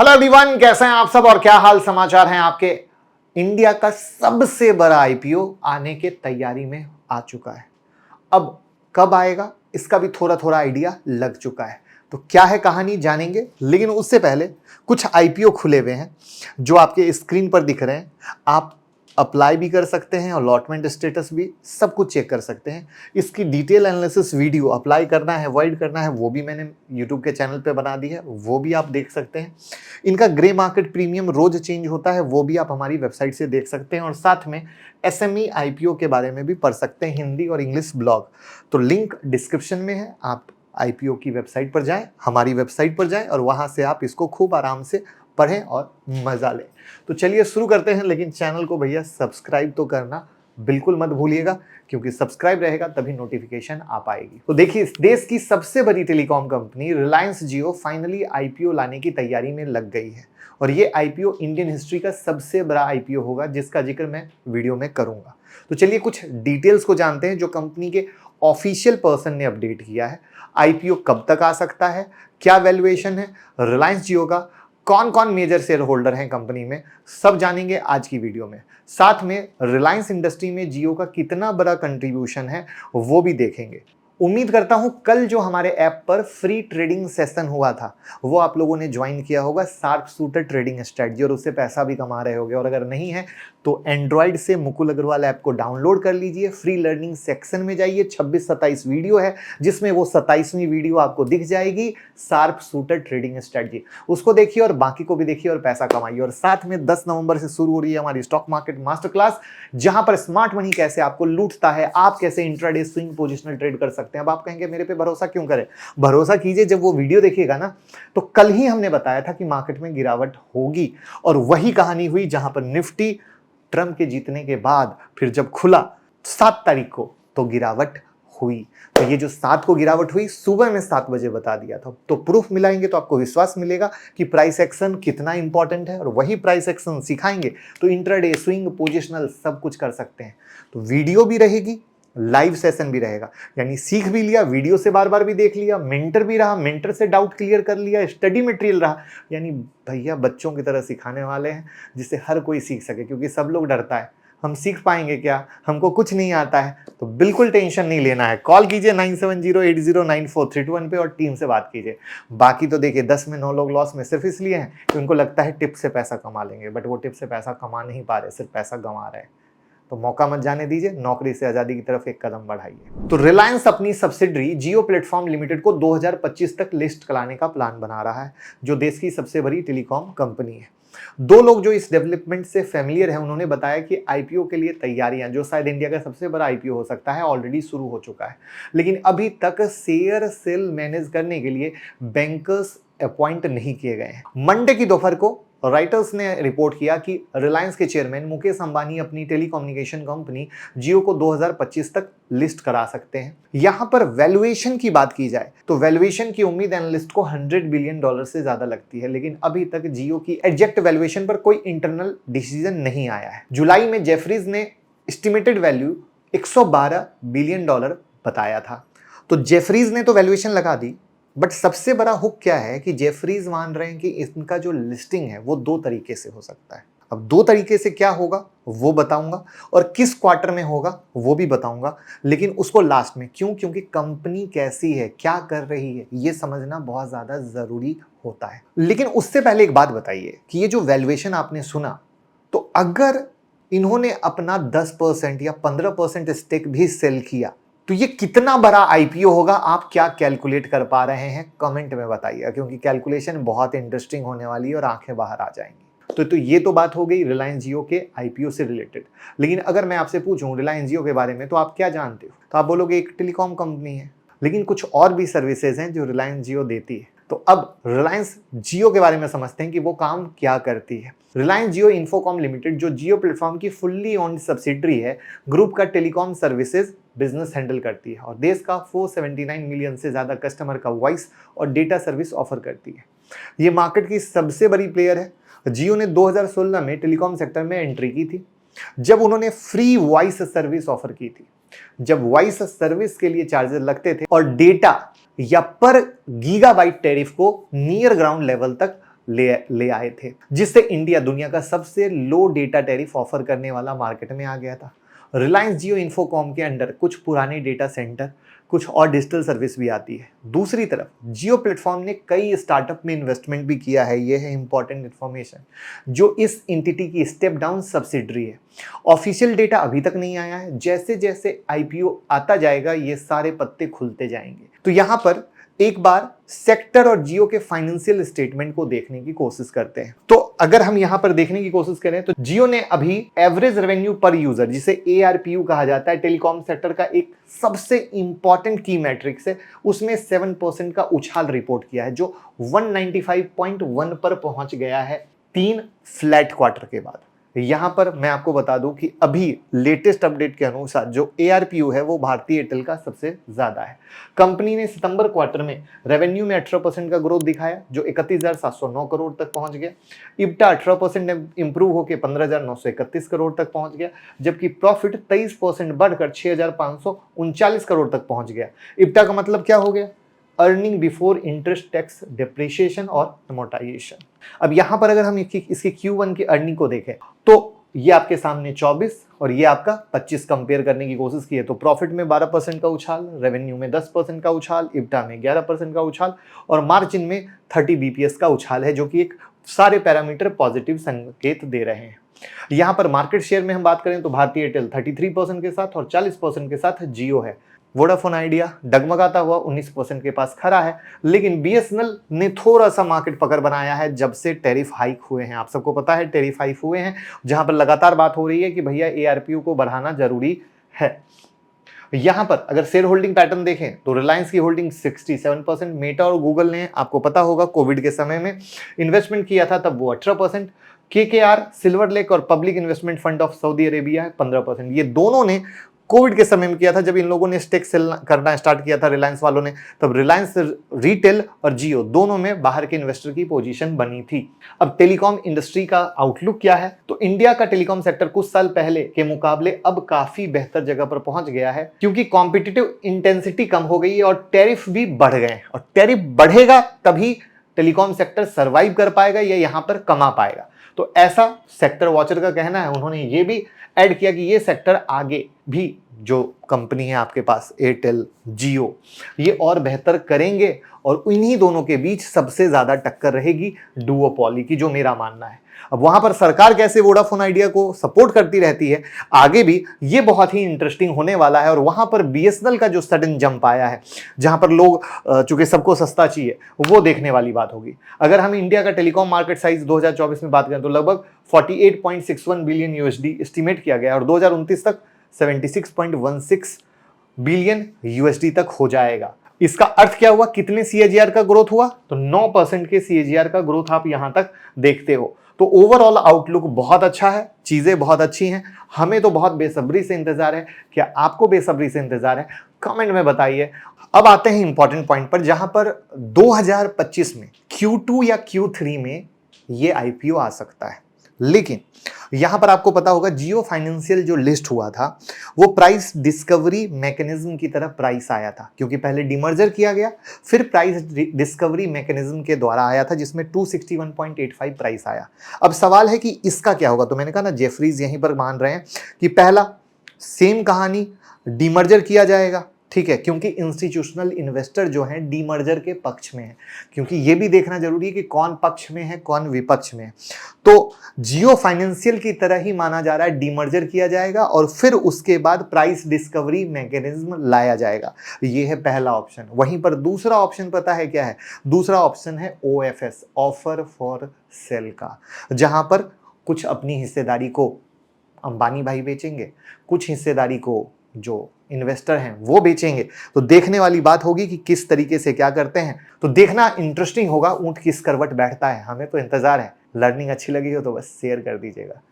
Hello everyone, कैसे हैं आप सब और क्या हाल समाचार हैं आपके। इंडिया का सबसे बड़ा आईपीओ आने के तैयारी में आ चुका है। अब कब आएगा इसका भी थोड़ा थोड़ा आइडिया लग चुका है। तो क्या है कहानी जानेंगे, लेकिन उससे पहले कुछ आईपीओ खुले हुए हैं जो आपके स्क्रीन पर दिख रहे हैं। आप अप्लाई भी कर सकते हैं, अलॉटमेंट स्टेटस भी सब कुछ चेक कर सकते हैं। इसकी डिटेल एनालिसिस वीडियो अप्लाई करना है, अवॉइड करना है, वो भी मैंने यूट्यूब के चैनल पे बना दी है, वो भी आप देख सकते हैं। इनका ग्रे मार्केट प्रीमियम रोज चेंज होता है, वो भी आप हमारी वेबसाइट से देख सकते हैं। और साथ में एसएमई आईपीओ के बारे में भी पढ़ सकते हैं, हिंदी और इंग्लिश ब्लॉग। तो लिंक डिस्क्रिप्शन में है, आप आईपीओ की वेबसाइट पर जाएं, हमारी वेबसाइट पर जाएं और वहां से आप इसको खूब आराम से पढ़ें और मजा लें। तो चलिए शुरू करते हैं, लेकिन चैनल को भैया सब्सक्राइब तो करना बिल्कुल मत भूलिएगा, क्योंकि सब्सक्राइब रहेगा तभी नोटिफिकेशन आ पाएगी। तो देखिए, देश की सबसे बड़ी टेलीकॉम कंपनी रिलायंस जियो फाइनली आईपीओ लाने की तैयारी में लग गई है। और ये आईपीओ इंडियन हिस्ट्री का सबसे बड़ा आईपीओ होगा, जिसका जिक्र मैं वीडियो में करूंगा। तो चलिए कुछ डिटेल्स को जानते हैं जो कंपनी के ऑफिशियल पर्सन ने अपडेट किया है। आईपीओ कब तक आ सकता है, क्या वैल्यूएशन है रिलायंस जियो का, कौन कौन मेजर शेयर होल्डर हैं कंपनी में, सब जानेंगे आज की वीडियो में। साथ में रिलायंस इंडस्ट्री में जियो का कितना बड़ा कंट्रीब्यूशन है वो भी देखेंगे। उम्मीद करता हूं कल जो हमारे ऐप पर फ्री ट्रेडिंग सेशन हुआ था वो आप लोगों ने ज्वाइन किया होगा, शार्प शूटर ट्रेडिंग स्ट्रेटजी, और उससे पैसा भी कमा रहे होगे। और अगर नहीं है तो एंड्रॉइड से मुकुल अग्रवाल ऐप को डाउनलोड कर लीजिए, फ्री लर्निंग सेक्शन में जाइए, 26-27 वीडियो है जिसमें वो 27वीं वीडियो आपको दिख जाएगी, शार्प शूटर ट्रेडिंग स्ट्रेटजी। उसको देखिए और बाकी को भी देखिए और पैसा कमाइए। और साथ में 10 नवंबर से शुरू हो रही है हमारी स्टॉक मार्केट मास्टर क्लास, जहां पर स्मार्ट मनी कैसे आपको लूटता है, आप कैसे इंट्राडे स्विंग पोजिशनल ट्रेड कर सकते हैं। अब आप कहेंगे मेरे पे भरोसा क्यों करें, भरोसा कीजिए, जब वो वीडियो देखिएगा ना तो कल ही हमने बताया था कि मार्केट में गिरावट होगी, और वही कहानी हुई जहां पर निफ्टी ट्रंप के जीतने के बाद फिर जब खुला 7 तारीख को तो गिरावट हुई। तो ये जो 7 को गिरावट हुई सुबह में 7 बजे बता दिया था। तो प्रूफ मिलाएंगे तो आपको विश्वास मिलेगा कि प्राइस एक्शन कितना इंपॉर्टेंट है, और वही प्राइस एक्शन सिखाएंगे तो इंट्राडे स्विंग पोजिशनल सब कुछ कर सकते हैं। तो वीडियो भी रहेगी, लाइव सेशन भी रहेगा, यानी सीख भी लिया, वीडियो से बार बार भी देख लिया, मेंटर भी रहा, मेंटर से डाउट क्लियर कर लिया, स्टडी मटेरियल रहा। यानी भैया बच्चों की तरह सिखाने वाले हैं जिससे हर कोई सीख सके, क्योंकि सब लोग डरता है हम सीख पाएंगे क्या, हमको कुछ नहीं आता है। तो बिल्कुल टेंशन नहीं लेना है, कॉल कीजिए 9708094321 पे और टीम से बात कीजिए। बाकी तो देखिए 10 में 9 लोग लॉस में सिर्फ इसलिए हैं कि उनको लगता है टिप से पैसा कमा लेंगे, बट वो टिप से पैसा कमा नहीं पा रहे, सिर्फ पैसा गंवा रहे हैं। तो मौका मत जाने दीजिए, नौकरी से आजादी की तरफ एक कदम बढ़ाइए। तो रिलायंस अपनी सब्सिडरी जियो प्लेटफॉर्म लिमिटेड को 2025 तक लिस्ट कराने का प्लान बना रहा है, जो देश की सबसे बड़ी टेलीकॉम कंपनी है। 2 लोग जो इस डेवलपमेंट से फैमिलियर हैं उन्होंने बताया कि आईपीओ के लिए तैयारियां, जो शायद इंडिया का सबसे बड़ा आईपीओ हो सकता है, ऑलरेडी शुरू हो चुका है। लेकिन अभी तक शेयर सेल मैनेज करने के लिए बैंकर्स अपॉइंट नहीं किए गए हैं। मंडे की दोपहर को राइटर्स ने रिपोर्ट किया कि रिलायंस के चेयरमैन मुकेश अंबानी अपनी टेलीकम्युनिकेशन कंपनी जियो को 2025 तक लिस्ट करा सकते हैं। यहां पर वैल्यूएशन की बात की जाए तो वैल्यूएशन की उम्मीद एनालिस्ट को $100 बिलियन से ज्यादा लगती है, लेकिन अभी तक जियो की एग्जैक्ट वैल्यूएशन पर कोई इंटरनल डिसीजन नहीं आया है। जुलाई में जेफरीज ने एस्टिमेटेड वैल्यू $112 बिलियन बताया था। तो जेफरीज ने तो वैल्यूएशन लगा दी, बट सबसे बड़ा हुक क्या है कि जेफरीज मान रहे हैं कि इनका जो लिस्टिंग है वो 2 तरीके से हो सकता है। अब 2 तरीके से क्या होगा वो बताऊंगा, और किस क्वार्टर में होगा वो भी बताऊंगा, लेकिन उसको लास्ट में। क्यों? क्योंकि कंपनी कैसी है, क्या कर रही है, ये समझना बहुत ज्यादा जरूरी होता है। लेकिन उससे पहले एक बात बताइए कि ये जो वैल्यूएशन आपने सुना, तो अगर इन्होंने अपना 10% या 15% स्टेक भी सेल किया तो ये कितना बड़ा आईपीओ होगा, आप क्या कैलकुलेट कर पा रहे हैं कमेंट में बताइए, क्योंकि कैलकुलेशन बहुत इंटरेस्टिंग होने वाली है और आंखें बाहर आ जाएंगी। तो ये तो बात हो गई रिलायंस जियो के आईपीओ से रिलेटेड। लेकिन अगर मैं आपसे पूछूं रिलायंस जियो के बारे में तो आप क्या जानते हो, तो आप बोलोगे एक टेलीकॉम कंपनी है, लेकिन कुछ और भी सर्विसेज हैं जो रिलायंस जियो देती है। तो अब रिलायंस जियो के बारे में समझते हैं कि वो काम क्या करती है। रिलायंस जियो इन्फोकॉम लिमिटेड, जो जियो प्लेटफॉर्म की फुल्ली ओन्ड सब्सिडरी है, ग्रुप का टेलीकॉम सर्विसेज बिजनेस हैंडल करती है और देश का 479 मिलियन से ज्यादा कस्टमर का वॉइस और डेटा सर्विस ऑफर करती है। ये मार्केट की सबसे बड़ी प्लेयर है। जियो ने 2016 में टेलीकॉम सेक्टर में एंट्री की थी, जब उन्होंने फ्री वॉइस सर्विस ऑफर की थी। जब वॉइस सर्विस के लिए चार्जेस लगते थे और डेटा या पर गीगाबाइट टैरिफ को नियर ग्राउंड लेवल तक ले आए थे, जिससे इंडिया दुनिया का सबसे लो डेटा टैरिफ ऑफर करने वाला मार्केट में आ गया था। रिलायंस जियो इन्फोकॉम के अंडर कुछ पुराने डेटा सेंटर, कुछ और डिजिटल सर्विस भी आती है। दूसरी तरफ जियो प्लेटफॉर्म ने कई स्टार्टअप में इन्वेस्टमेंट भी किया है, ये है इंपॉर्टेंट इन्फॉर्मेशन, जो इस एंटिटी की स्टेप डाउन सब्सिडरी है। ऑफिशियल डेटा अभी तक नहीं आया है, जैसे जैसे आईपीओ आता जाएगा ये सारे पत्ते खुलते जाएंगे। तो यहाँ पर एक बार सेक्टर और जियो के फाइनेंशियल स्टेटमेंट को देखने की कोशिश करते हैं। तो अगर हम यहां पर देखने की कोशिश करें तो जियो ने अभी एवरेज रेवेन्यू पर यूजर, जिसे ARPU कहा जाता है, टेलीकॉम सेक्टर का एक सबसे इंपॉर्टेंट की मैट्रिक्स है, उसमें 7% का उछाल रिपोर्ट किया है, जो 195.1 पर पहुंच गया है 3 फ्लैट क्वार्टर के बाद। यहां पर मैं आपको बता दूं कि अभी लेटेस्ट अपडेट के अनुसार जो ARPU है वो भारतीय एयरटेल का सबसे ज्यादा है। कंपनी ने सितंबर क्वार्टर में रेवेन्यू में 18% का ग्रोथ दिखाया, जो 31,709 करोड़ तक पहुंच गया। इब्टा 18% इंप्रूव होकर 15,931 करोड़ तक पहुंच गया, जबकि प्रॉफिट 23% बढ़कर 6,539 करोड़ तक पहुंच गया। इब्टा का मतलब क्या हो गया? Earning before interest, tax, depreciation और अमोर्टाइजेशन। अब यहां पर अगर हम इसके Q1 की अर्निंग को देखें तो ये आपके सामने 24 और ये आपका 25 कंपेयर करने की कोशिश की है, तो प्रॉफिट में 12% का उछाल, रेवेन्यू में 10% का उछाल, इब्टा में 11% का उछाल और मार्जिन में 30 BPS का उछाल है, जो कि एक सारे पैरामीटर पॉजिटिव संकेत दे रहे हैं। यहां पर मार्केट शेयर में हम बात करें तो भारतीय एयरटेल 33% के साथ और 40% के साथ जियो है। वोडाफोन आइडिया डगमगाता हुआ 19% के पास खड़ा है, लेकिन BSNL ने थोड़ा सा मार्केट पकड़ बनाया है जब से टैरिफ हाइक हुए हैं। आप सबको पता है टैरिफ हाइक हुए हैं, जहां पर लगातार बात हो रही है कि भैया ARPU को बढ़ाना जरूरी है। यहां पर अगर शेयर होल्डिंग पैटर्न देखें तो रिलायंस की होल्डिंग 67%, मेटा और गूगल ने आपको पता होगा कोविड के समय में इन्वेस्टमेंट किया था, तब वो 18%, KKR, सिल्वर लेक और public investment fund of Saudi Arabia है 15%। ये दोनों ने कोविड के समय में किया था, जब इन लोगों ने स्टेक सेल करना स्टार्ट किया था रिलायंस वालों ने, तब रिलायंस रिटेल और जियो दोनों में बाहर के इन्वेस्टर की पोजीशन बनी थी। अब टेलीकॉम इंडस्ट्री का आउटलुक क्या है? तो इंडिया का टेलीकॉम सेक्टर कुछ साल पहले के मुकाबले अब काफी बेहतर जगह पर पहुंच गया है, क्योंकि कॉम्पिटिटिव इंटेंसिटी कम हो गई है और टैरिफ भी बढ़ गए हैं। और टैरिफ बढ़ेगा तभी टेलीकॉम सेक्टर सर्वाइव कर पाएगा या यहां पर कमा पाएगा। तो ऐसा सेक्टर वॉचर का कहना है। उन्होंने ये भी ऐड किया कि ये सेक्टर आगे भी जो कंपनी है आपके पास एयरटेल, जियो, ये और बेहतर करेंगे और इन्हीं दोनों के बीच सबसे ज्यादा टक्कर रहेगी डुओपोली की, जो मेरा मानना है। अब वहां पर सरकार कैसे वोडाफोन आइडिया को सपोर्ट करती रहती है आगे भी, ये बहुत ही इंटरेस्टिंग होने वाला है। और वहां पर BSNL का जो सडन जंप आया है, जहां पर लोग चूंकि सबको सस्ता चाहिए, वो देखने वाली बात होगी। अगर हम इंडिया का टेलीकॉम मार्केट साइज 2024 में बात करें तो लगभग 48.61 बिलियन USD एस्टिमेट किया गया और 2029 तक 76.16 बिलियन USD तक हो जाएगा। इसका अर्थ क्या हुआ? कितने CAGR का ग्रोथ हुआ? तो 9% के CAGR का ग्रोथ आप यहां तक देखते हो। तो ओवरऑल आउटलुक बहुत अच्छा है, चीजें बहुत अच्छी हैं। हमें तो बहुत बेसब्री से इंतजार है। क्या आपको बेसब्री से इंतजार है? कमेंट में बताइए। अब आते हैं इंपॉर्टेंट पॉइंट पर, जहां पर 2025 में Q2 या Q3 में ये IPO आ सकता है। लेकिन यहां पर आपको पता होगा जियो फाइनेंशियल जो लिस्ट हुआ था वो प्राइस डिस्कवरी मैकेनिज्म की तरह प्राइस आया था, क्योंकि पहले डिमर्जर किया गया, फिर प्राइस डिस्कवरी मैकेनिज्म के द्वारा आया था, जिसमें 261.85 प्राइस आया। अब सवाल है कि इसका क्या होगा? तो मैंने कहा ना, जेफरीज यहीं पर मान रहे हैं कि पहला सेम कहानी, डिमर्जर किया जाएगा, ठीक है, क्योंकि इंस्टीट्यूशनल इन्वेस्टर जो हैं डीमर्जर के पक्ष में है, क्योंकि ये भी देखना जरूरी है कि कौन पक्ष में है कौन विपक्ष में है। तो जियो फाइनेंशियल की तरह ही माना जा रहा है, डीमर्जर किया जाएगा और फिर उसके बाद प्राइस डिस्कवरी मैकेनिज्म लाया जाएगा। ये है पहला ऑप्शन। वहीं पर दूसरा ऑप्शन पता है क्या है? दूसरा ऑप्शन है OFS, ऑफर फॉर सेल का, जहां पर कुछ अपनी हिस्सेदारी को अंबानी भाई बेचेंगे, कुछ हिस्सेदारी को जो इन्वेस्टर हैं वो बेचेंगे। तो देखने वाली बात होगी कि किस तरीके से क्या करते हैं। तो देखना इंटरेस्टिंग होगा, ऊंट किस करवट बैठता है। हमें तो इंतजार है। लर्निंग अच्छी लगी हो तो बस शेयर कर दीजिएगा।